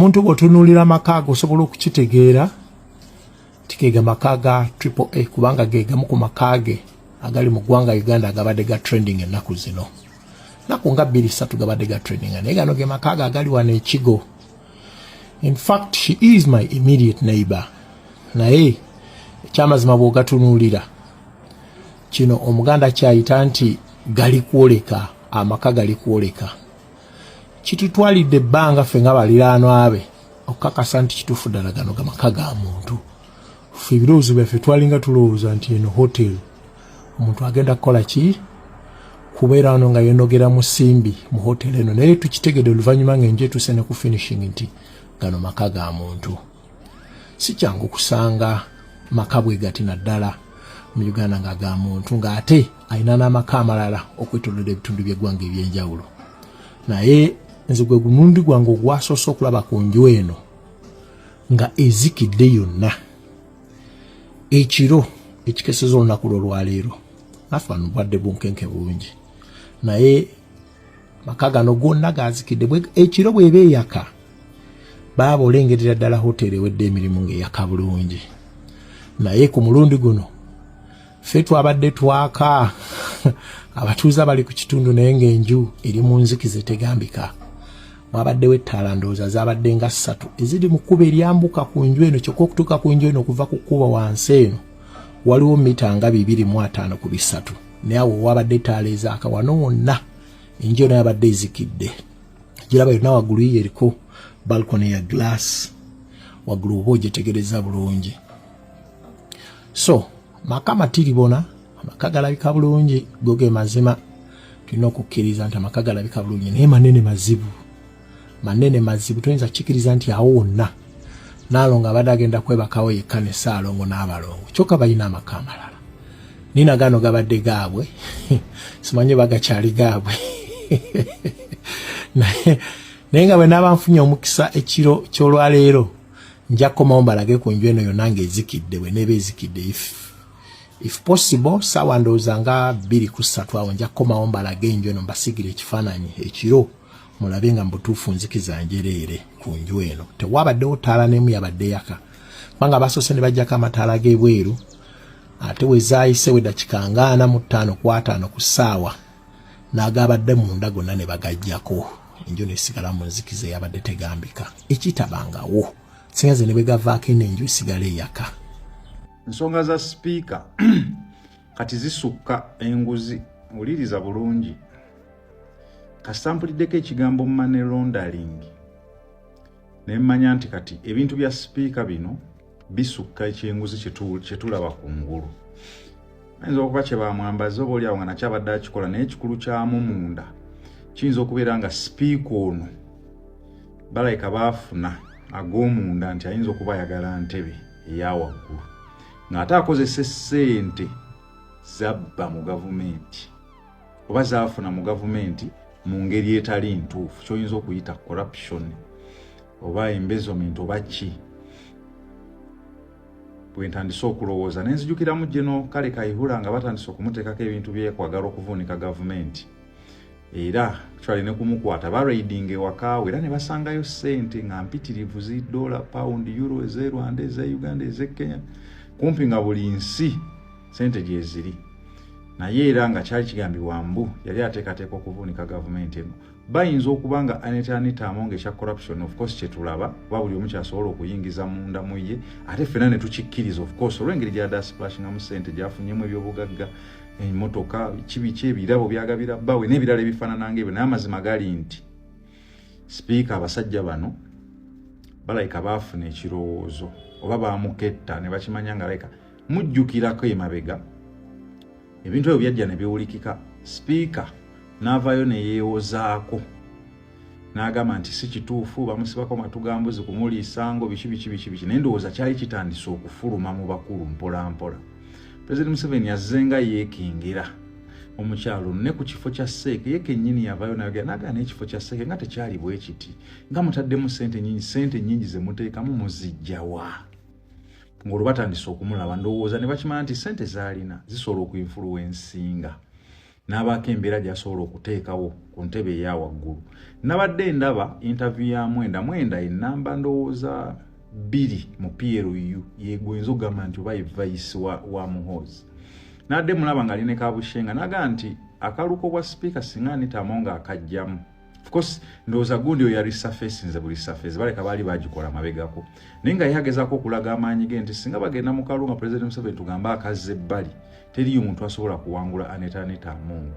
omuntu bw'otunuulira amaka ago osobola okukitegeera tikega maka ga Triple A kubanga ge gamu ku maka ge agali mu ggwanga Uganda agabadde ga trending ennaku zino. Naku nga 2-3 gabadde ga trending naye gano ge maka ge agali wano ekigo. In fact, she is my immediate neighbor. Naye ekyamazima bw'ogatunuulira kino Omuganda kyayita nti gali kwoleka, amaka gali kwoleka. Kitutwalidde ebbanga ffe nga baliraanwa be okukakasa nti kituufu ddala gano gamaka ga muntu. Ffe ebirowoozo byaffe twalinga tulowooza nti eno hotel omuntu agenda kukola ki kubeera wano nga yenogera mu simbi mu hotel eno, naye tukitegedde oluvannyuma ng'enje etuuse ne ku finishing nti gano maka ga muntu. Si kyangu kusanga maka bwe gati naddala mu Uganda nga ga muntu ng'ate alina n'amaka amalala okwetooloola ebitundu by'eggwanga eby'enjawulo. Naye nze gwe gunundi gwange ogwasoose okulaba ku nju eno nga ezikidde yonna ekiro ekikeseza olunaku lw'olwaleero naffe wano bwadde bunkenke bungi, naye maka gano gonna gazikidde. Ekiro bw'eba eyaka baba olengerera ddala hoteri ewedde emirimu ng'eyaka bulungi, naye ku mulundi guno ffe twabadde twaka abatuuze abali ku kitundu naye ng'enju eri mu nzikiza tegambika. Wabaddewo ettaala ndowooza zaabadde nga 3 eziri mu kkubo eryambuka ku nju eno, kyokka okutuuka ku nju eno okuva ku kkubo wansi eno waliwo mita nga 2.5 ku 3, naye awo wabadde ettaala ezaaka wano wonna enju eno yabadde ezikidde. Giraba yonna waggulu yiyo eriko balcony ya glass waggulu oba ogyetegereza bulungi. So maka matiribona, amaka galabika bulungi, go ge mazima tulina okukkiriza nti amaka galabika bulungi, naye manene mazibu tuyinza kikiriza nti awo wonna Naalongo abadde agenda kwebakawo yekka ne Ssaalongo n'abalongo kyokka balina amaka amalala. Nina gano gabadde gaabwe simanyi bagakyali gaabwe naye nga bwe naaba nfunye omukisa ekiro ky'olwaleero nja kukomawo mbalage ku nju eno yonna ng'ezikidde bwe neeba ezikidde if possible ssaawa ndowooza nga 2-3 awo nja kukomawo mbalage enju eno mbasiigire ekifaananyi ekiro mulabe nga mbutuufu nzikiza njereere ku nju eno. Tewabaddewo ttaala n'emu yabadde yaka kubanga basoose ne bajjako amataala g'ebweru ate we zaayise we dakiika 45 ku ssaawa n'agabadde munda gonna ne bagajjako, enju nesigala mu nzikiza eyabadde tegambika ekitabangawo singa ze ne bwe gavaako eno enju esigala eyaka. Ensonga za sipiika kati zisukka enguzi, wuliriza bulungi. Kasampuliddeko ekigambo money laundering ne mmanya nti kati ebintu bya sipiika bino bisukka ekyenguzi kyetulaba ku ngulu. Ayinza okuba kye bamwambaza oba oliawo nga nakyabadde akikola, naye ekikulu kyamu munda kiyinza okubeera nga sipiika ono balayika baafuna ag'omunda nti ayinza okuba ayagala ntebe eya waggulu ng'ate akozesa ssente zabba mu gavumenti oba zaafuna mu gavumenti mu ngeri etali ntuufu, ky'oyinza okuyita corruption oba embezzlement oba ki. Bwe ntandise okulowooza ne nzijukiramu General Kale Kayihura nga batandise okumuteekako ebintu byekwagala okuvuunika gavumenti, era kyali ne kumukwata baraiding ewakaawe era ne basangayo ssente nga mpitirivu $, pound, euro, ez'Rwanda, eza Uganda, ez'e Kenya, kumpi nga buli nsi ssente gyeziri. Naye era nga kyali kigambibwa mbu yali ateekateeka okuvuunika gavumenti eno. Bayinza okuba nga Anita Among ekya corruption of course kyetulaba oba buli omu kyasobola okuyingiza munda mu ye, ate ffenna ne tukikkiriza of course olw'engeri gy'adde splashingamu ssente gyafunyemu ebyobugagga, emmotoka, kibiki, ebirabo byagabira bbawe n'ebirala ebifaanana ng'ebyo. Naye amazima gali nti sipiika abasajja bano balayika baafuna ekirowoozo oba baamuketta ne bakimanya nga layika mujjukirako emabega ebintu ebyo byajja ne biwulikika. Sipiika n'avaayo ne yeewozaako n'agamba nti si kituufu, bamusibako matugambuzi kumuliisango biki naye ndowooza kyali kitandise okufuluma mu bakulu mpola mpola. President Museveni yazzenga yeekingira omukyalo ne ku kifo kya Seeke, ye kennyini yavaayo n'agamba n'ekifo kya Seeke nga tekyali bwe kiti, nga mutaddemu ssente nnyingi ze muteekamu muzijjawa. Ng'olwo batandise okumulaba ndowooza ne bakimanya nti ssente z'alina zisobola okuinfluensinga n'abaako embeera gy'asobola okuteekawo ku ntebe eya waggulu. Nabadde ndaba interview ya Mwenda ennamba ndowooza 2 mu PLU yegwenzo ogamba nti oba vice wa Muhoozi. Nadde mulaba nga line Kabushenga naga nti akaluko kwa speaker singa Anita Among akajjamu. Of course ndowooza gundi oyo yali surface nze buli surface baleka baali bagikola mabegako. Naye nga yagezaako okulaga amaanyi ge nti singa bagenda mu kalunga President Museveni tugamba akaze ebbali teriyo omuntu asobola kuwangula Anita Among.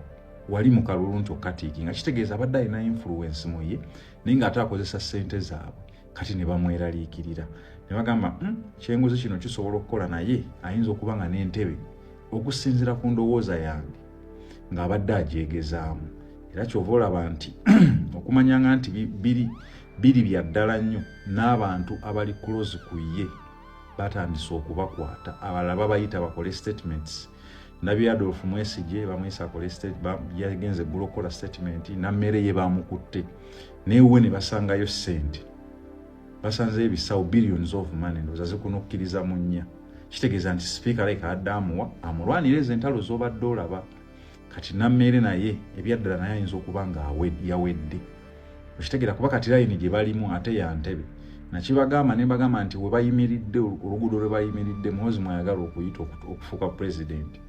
Wali mu kalulu nti okatiiki nga kitegeeza abadde alina influence mu ye naye nga ate akozesa ssente zaabwe kati ne bamweraliikirira ne bagamba kyenguzi kino kisobola okukola naye ayinza okuba nga n'entebe okusinziira ku ndowooza yange ng'abadde agyegezaamu. Era kyova olaba nti okumanyanga nti biri bya ddala nnyo n'abantu abali close ku ye batandise okubakwata abalala babayita bakole statements. Nabi Adolf Mwesigye bamwisa akole yagenze gulokola statement na mmere ye bamukutte newe ne basangayo sente basanze ebisawo billions of money ndozaze kunokkiriza mu nnya. Kitegeeza nti speaker like Adamuwa amulwanireze entalo z'obadde olaba kati nammere naye ebyaddala naye ayinza okuba nga yawedde. Okitegeera kuba kati layini gye balimu ate ya ntebe nakibagamba ne bagamba nti we bayimiridde oluguudo lwe bayimiridde Muhoozi mwayagala okuyita okufuuka president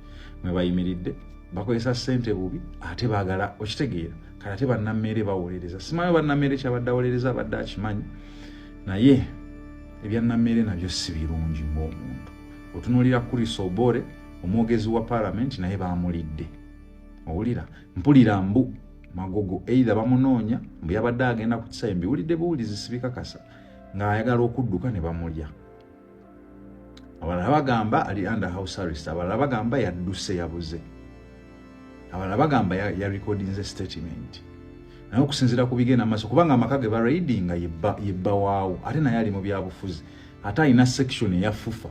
mwe bayimiridde bakozesa ssente bubi ate baagala okitegeera kati ate bannammere bawolereza. Simanyi bannammere kyabadde awolereza abadde akimanyi naye ebyannammere nabyo si birungi ng'omuntu. Otunuulira Chris Obore omwogezi wa parliament naye baamulidde. Owulira mpulira mbu Magogo either bamunoonya mbu yabadde agenda ku kisaawe mbiwulidde buwulizi sibikakasa ng'ayagala okudduka ne bamulya. Abalala bagamba ali under house arrest, abalala bagamba yadduse yabuze, abalala bagamba ya recordinze statement. Naye okusinziira ku bigenda maaso kubanga amaka ge ba raidinga yebba waawo ate naye ali mu byabufuzi ate alina section eya FUFA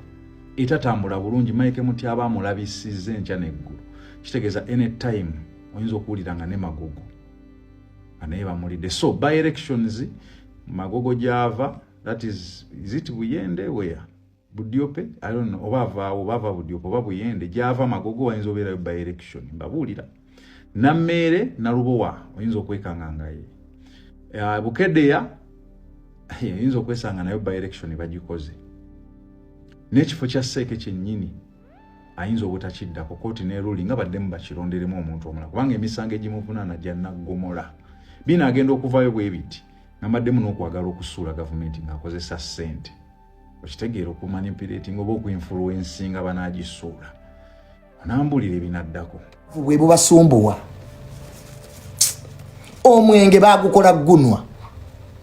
etatambula bulungi Mike Mutyaba amulabisizza enkya n'eggulu. Kitegeeza anytime oyinza okuwulira nga ne Magogo naye bamulidde. So by elections Magogo gyava, that is it Buyende where Budiope, I don't know, obava Budiope oba Buyende gyava Magogo wayinza obeerayo by election mbabuulira. Nammere na Lubowa oyinza okwekanga ngaye. Bukedeya oyinza okwesanga nayo by election bagikoze. N'ekifo kya Seeke kyennyini ayinza obutakiddako kooti ne ruling nga baddemu bakironderemu omuntu omulala kubanga emisango egimuvunaana gya naggomola bino agenda okuvaayo bwe biti ng'amaddemu n'okwagala okusuula gavumenti ng'akozesa ssente. Okitegeera okumanipulating oba okuinfluencinga banaagisuula onambulira ebinaddako bwe bubasumbuwa omwenge bagukola gunwa.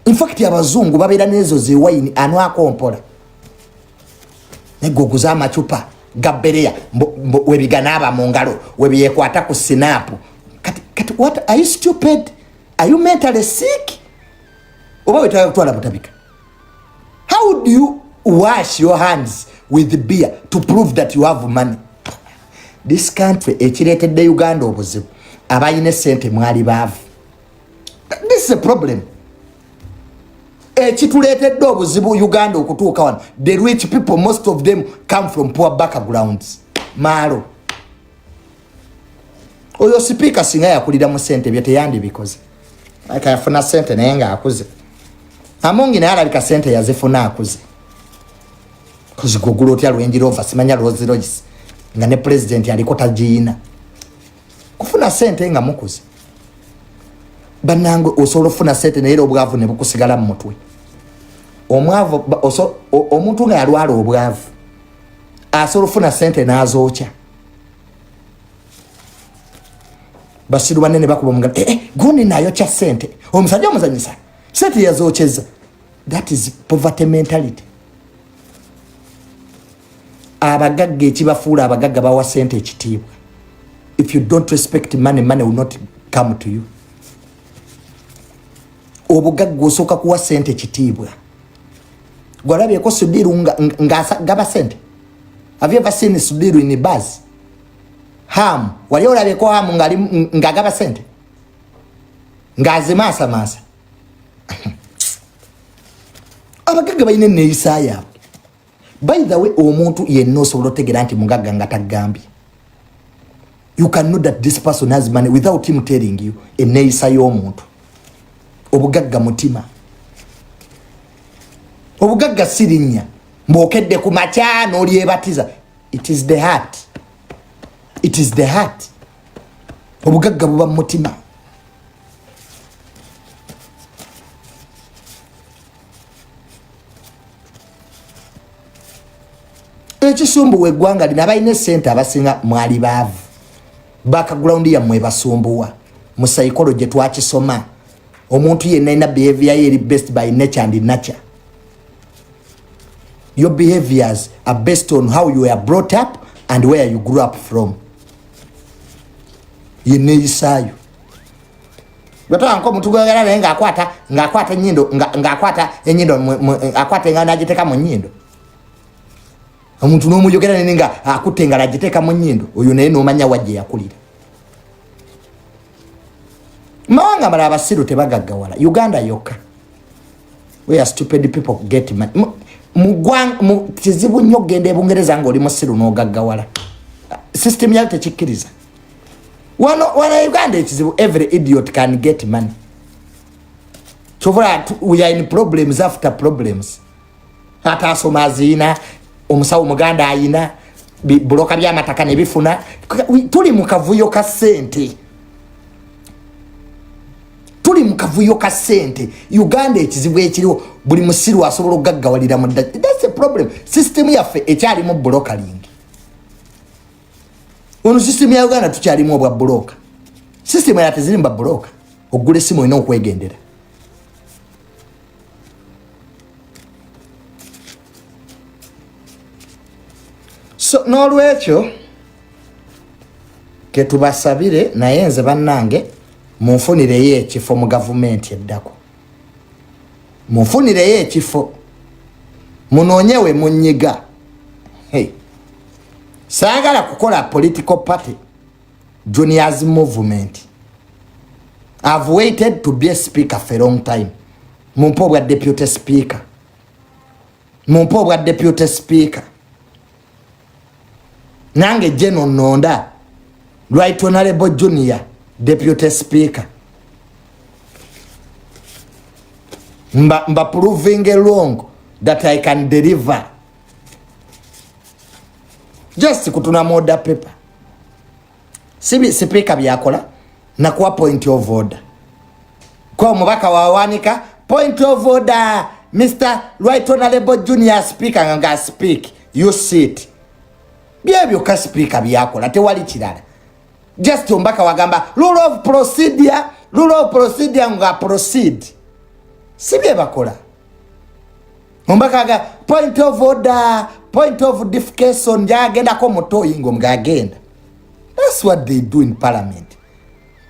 In fact abazungu babeera n'ezo zewayini anwakompola negoguza amacupa gabbereya webigana aba mu ngalo webyekwata ku sinapu. Kati what, are you stupid? Are you mentally sick? Oba wetaka kutwala butabika. How do you wash your hands with beer to prove that you have money? This country ekireetedde Uganda obuzibu abayina sente mwali baavu. This is a problem. Ekituleetedde obuzibu Uganda okutuuka wano, the rich people, most of them come from poor backgrounds. Malo oyo speaker singa yakulira mu sente byete yandi bikoze akayafuna sente naye nga akuze Amongi naye alabika sente yazifuna akuze kuzigugula otya Range Rover simanya Rolls Royce nga ne president aliko tajiina kufuna sente nga mukuze. Banango osobola ofuna sente naye obwavu ne bukusigala mu mutwe. Omwavu omuntu nga yalwala obwavu asobola ofuna sente n'azookya. Basiru banene bakuba mungalo gundi nayo kya sente omusajja omuzanyisa sente yazookyeza. That is poverty mentality. Abagagga ekibafuula abagagga bawa sente ekitiibwa. If you don't respect money, money will not come to you. Obugagga osooka kuwa sente ekitiibwa. Gwalabyeko Sudiru nga gaba sente. Have you ever seen Sudiru in a bus? Ham, wali olabyeko Ham nga gaba sente. Ngazimasa. Abagagga balina enneeyisa yaabwe. By the way, omuntu yenna osobola otegera nti mugagga nga tagambye. You can know that this person has money without him telling you. Eneisa y'omuntu. Obugagga mutima. Obugagga sirinya. Mbokedde ku makya n'olyebatiza. It is the heart. It is the heart. Obugagga buba mutima. Ekisumbu weggwanga lina abalina sente abasinga mwali baavu. Background yammwe basumbuwa. Mu psychology twakisoma. Omuntu yenna ina behavior ye eri based by nature and nurture. Your behaviors are based on how you were brought up and where you grew up from. Yene isayo. Bato anko mutu gwagala nenga akwata nyindo ngakwata enyindo akwata ngana agiteka mu nyindo. Omuntu n'omuyogera nenga akutenga agiteka mu nyindo. Oyo naye n'omanya wajje yakulira. Mawanga mara abasiru tebagaggawala. Uganda yoka. Where stupid people get money. Mu kizibu nnyo gende Bungereza ng'oli musiru n'ogaggawala. System yali tekikkiriza. Wana Uganda ekizibu every idiot can get money. So we are in problems after problems. Hata asoma azina, omusawo muganda ayina, buloka by'amataka ne bifuna. Tuli mu kavuyo ka ssente. Tuli mu kavuyo ka ssente. Uganda ekizibu ekiriwo buli musiru asobola okugaggawalira mu dda. That's a problem. System yaffe ekyalimu brokering. Ono system ya Uganda tukyalimu obwa broker. System ya tezirimba broker. Ogule simu ino okwegendera. So n'olwekyo ke tubasabire naye nze bannange munfunireyo ekifo mu gavumenti eddako. Munfunireyo ekifo. Munoonyewe munyiga. Hey. Saagala kukola political party. Juniors movement. I've waited to be a speaker for a long time. Mumpo bwa deputy speaker. Mumpo bwa deputy speaker. Nange Jeno Nonda. Right Honorable Junior deputy speaker. Mba proving along that I can deliver. Just kutuna moda paper. Sibi speaker byakola na kuwa point of order. Kwa mubaka wawanika point of order. Mr. Right Honorable Junior speaker nga speak. You sit. Byebyo ka speaker byakola tewali kirala. Just mbaka wagamba rule of procedure nga proceed. Sibi bakola. Mbaka ga point of order, point of defecation jagenda ko moto ingo mgagenda. That's what they do in parliament.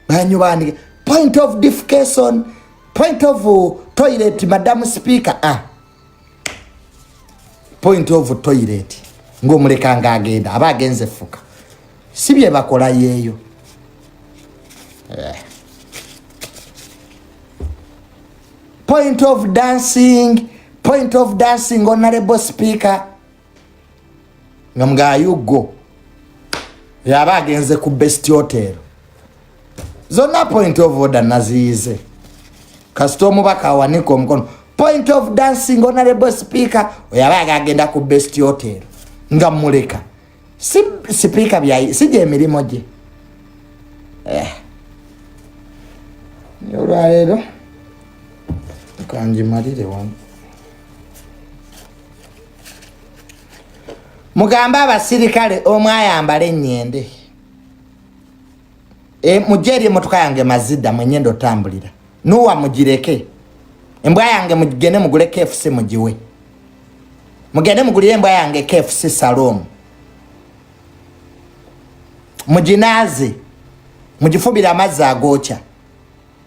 Banyubani point of defecation, point of toilet, Madam Speaker. Point of toilet. Ngo muleka ngagenda abagenze fuka. Sibye bakola yeyo. Point of dancing, Honorable Speaker. Ngamga yugo. Yabagenze ku best hotel. Zona point of order nazize. Customer baka waniko mkono. Point of dancing, Honorable Speaker. Yabaga agenda ku best hotel. Ngamuleka. Speaker bya sije emirimo gye. Yoralero. Kanji marire wano. Mugamba abasirikale omwe ayambale ennyende. Mujeri motoka yange mazida mwenyendo tambulira. Nuwa mugireke. Embwa yange mugende mugule KFC mugiwe. Mugende mugulire embwa yange KFC Salom. Mujinaze. Mujifubira amazzi agocha.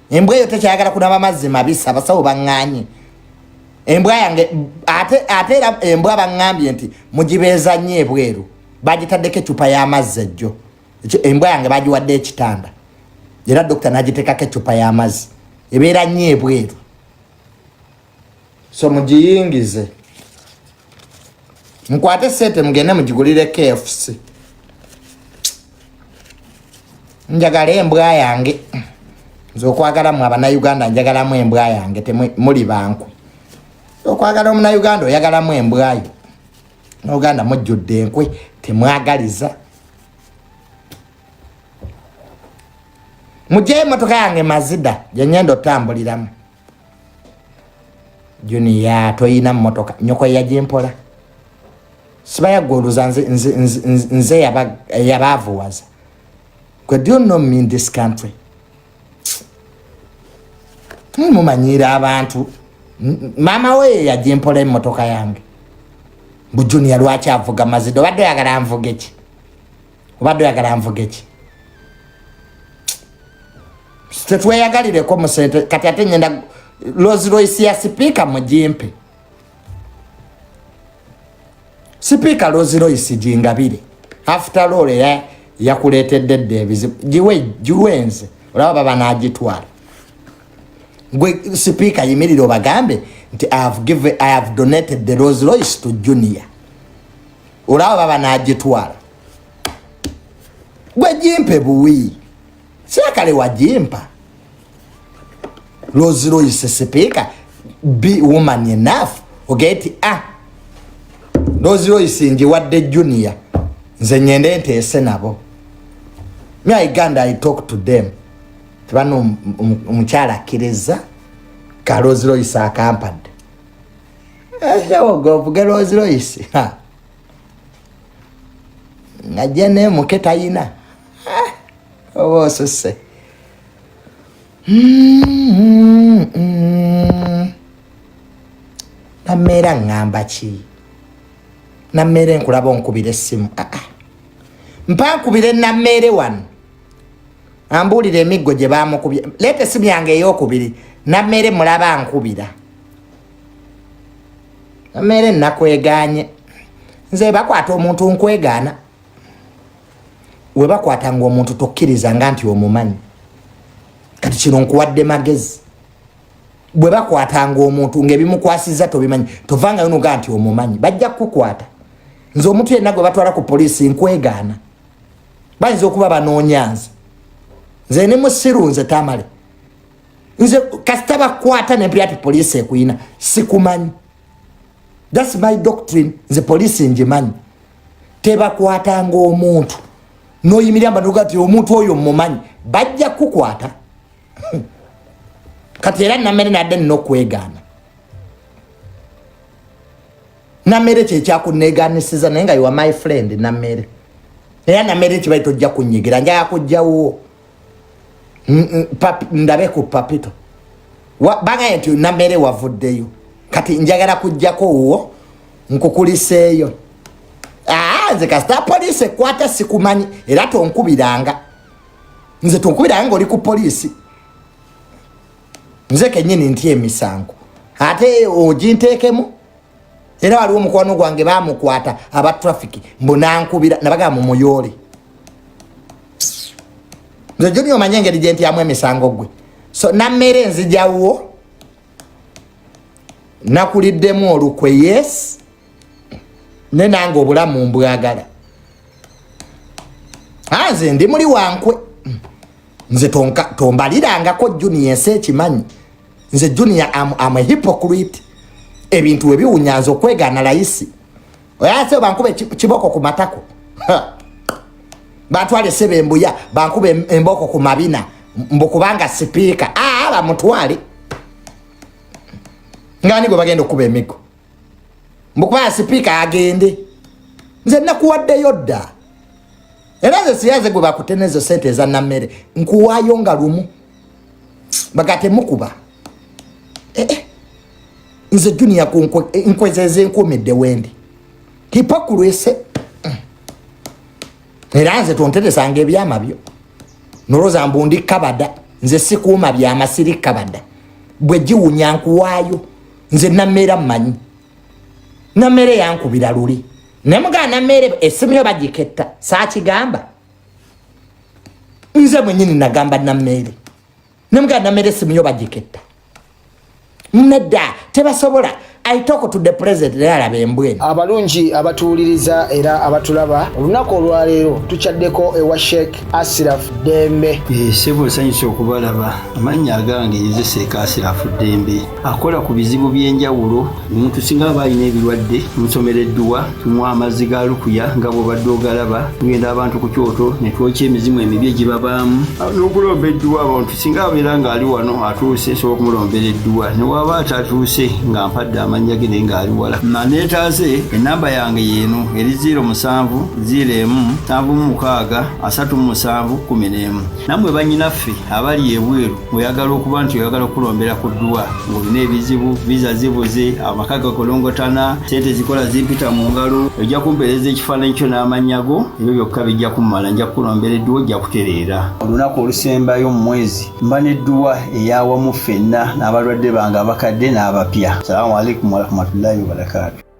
Embwa yo tekyagala kunaba amazzi mabisi abasawo banganye. Embwa yange ate embwa bangambye nti mujibeza nnyo ebweru. Bagitaddeko ecupa y'amazzi ejjo. Embwa yange bagiwadde ekitanda. Era dokita n'agiteekako ecupa y'amazzi. Ebeera nnyo ebweru. So mugiyingize. Mukwate sente mugende mugigulire KFC. njagala embwa yange zokwagala mu abannayuganda njagala mu embwa yange temuli banku okwagala omunnayuganda oyagala mu embwa yo n'Uganda mujjudde enkwe temwagaliza mujje motoka yange Mazda gye ngenda otambuliramu Junior toyina motoka nyoko yagimpola sibayaguluza nze yabavuwaza do you know me in this country mumanyira abantu mama we yagimpola emotoka yange bu Junior lwaki avuga Mazda obadde oyagala nvuge ki tetweyagalireko mu sente kati ate ngenda Rolls Royce ya speaker mujimpe speaker Rolls Royce jingabire after all yakuletedde ebizibu giwenze olaba baba n'agitwala gwe speaker yimiriro bagambe nti I have donated the Rolls Royce to Junior olaba baba n'agitwala gwe jimpe buwi siakale wajimpa Rolls Royce speaker be woman enough ogeti Rolls Royce nji wadde Junior nze nyende nteese nabo I Uganda I talk to them tibano omukyala akkiriza ka Rolls Royce akampadde ovuge Rolls Royce nga jene muke tayina oba osuse nammera ngamba ki nammere nkulaba onkubira essimu mpa nkubire nammere wano ambuulira emiggo gye baamukubye leeta essimu yange ey'okubiri nammere mulaba nkubira nammere nakwegaanye nze bakwata omuntu nkwegaana we bakwatanga omuntu tokkirizanga nti omumanyi kati kino nkuwadde magezi bwe bakwatanga omuntu ng'ebimukwasizza tobimanyi tovanga yonoga nti omumanyi bajja kukukwata nze omuntu yenna gwe batwala ku poliisi nkwegaana bayinza okuba banoonyanze nze ne musiru nze tamale nze kasita bakwata nempira ati poliisi ekuyina sikumanyi that's my doctrine nze poliisi ngimanyi tebakwatanga omuntu noyimirira mbanuga ati omuntu oyo mumanyi bajja kukwata kati era nammere nadde nokwegaana nammere kyekyakuneeganisiza naye nga yiwa my friend nammere era nammere kibaito ojja kunyigira njaga kujjawo ndabe ku papito bagaye nti nammere wavuddeyo kati njagala kujjako wo nkukuliseeyo nze kasita poliisi ekwata sikumanyi era tonkubiranga nze tonkubiranga ng'oli ku poliisi nze kennyini nti emisango ate oginteekemu era waliwo omukwano gwange baamukwata aba traffic mbunankubira nabagamba mumuyoole nze joni omanye engeri gye ntyamu emisango gwe so nammere nzijawo nakuliddemu olukwe yes ne nange obulamu mbwagala nze ndi muli wankwe nze tombalirangako Junior ensi ekimanyi nze Junior am a hypocrite ebintu ebiwunyanza okwegaana layisi oyase bankube kiboko ku matako batwale sebe embuya bankube emboko ku mabina mbukubanga sipiika bamutwale ngani gwe bagenda okuba emigo mbukubanga sipiika agende nze nakuwaddeyo dda era nze siyaze gwe bakutenezo sente eza nammere nkuwaayo nga lumu bagate mukuba nze Junior nkwezeze nkumidde wendi hipakulwese era nze tonteresanga ebyama byo noloza mbundi kabada nze sikuuma byamasiri kabada bwe giwunya nkuwaayo nze nammera mmanyi nammere yankubira luli nemugaa nammere essimu yo bagiketta saakigamba nze mwenyini nagamba nammere nemugaa nammere essimu yo bagiketta nedda tebasobola I talk to the president era bembweni. Abalungi abatuuliriza era abatulaba olunaku olwaleero tuchaddeko ewa Sheikh Ashraf Dembe. Sebo sanyusa okubalaba amannya agange nze Sheikh Ashraf Dembe akola ku bizibu by'enjawulo. Omuntu singa aba alina ebirwadde musomereddwa tumuwa amazzi ga lukuya nga bw'obadde ogalaba tugenda abantu ku kyoto ne twokya emizimu emibi egibabaamu n'okulomba edduwa. Abantu singa abeera ng'ali wano atuuse sobola okumulombera edduwa ne waba atatuuse nga mpadde amanya ge naye ng'ali wala. Neetaase ennamba yange yeeno eri 07 01 76 37 11. Nammwe bannyinaffe abali ebweru oyagala okuba nti oyagala okulombera ku dduwa ng'olina ebizibu viza zibuze amaka gakolongotana sente zikola zimpita mu ngalo ojja kumpeereza ekifaananyi kyo n'amannya go ebyo byokka bijja kummala nja kukulombera edduwa ojja kutereera. Olunaku olusembayo mu mwezi mba n'edduwa eyawamu ffenna n'abalwadde bange abakadde n'abapya. Salaamu alaikum warahmatullahi wabarakatuh.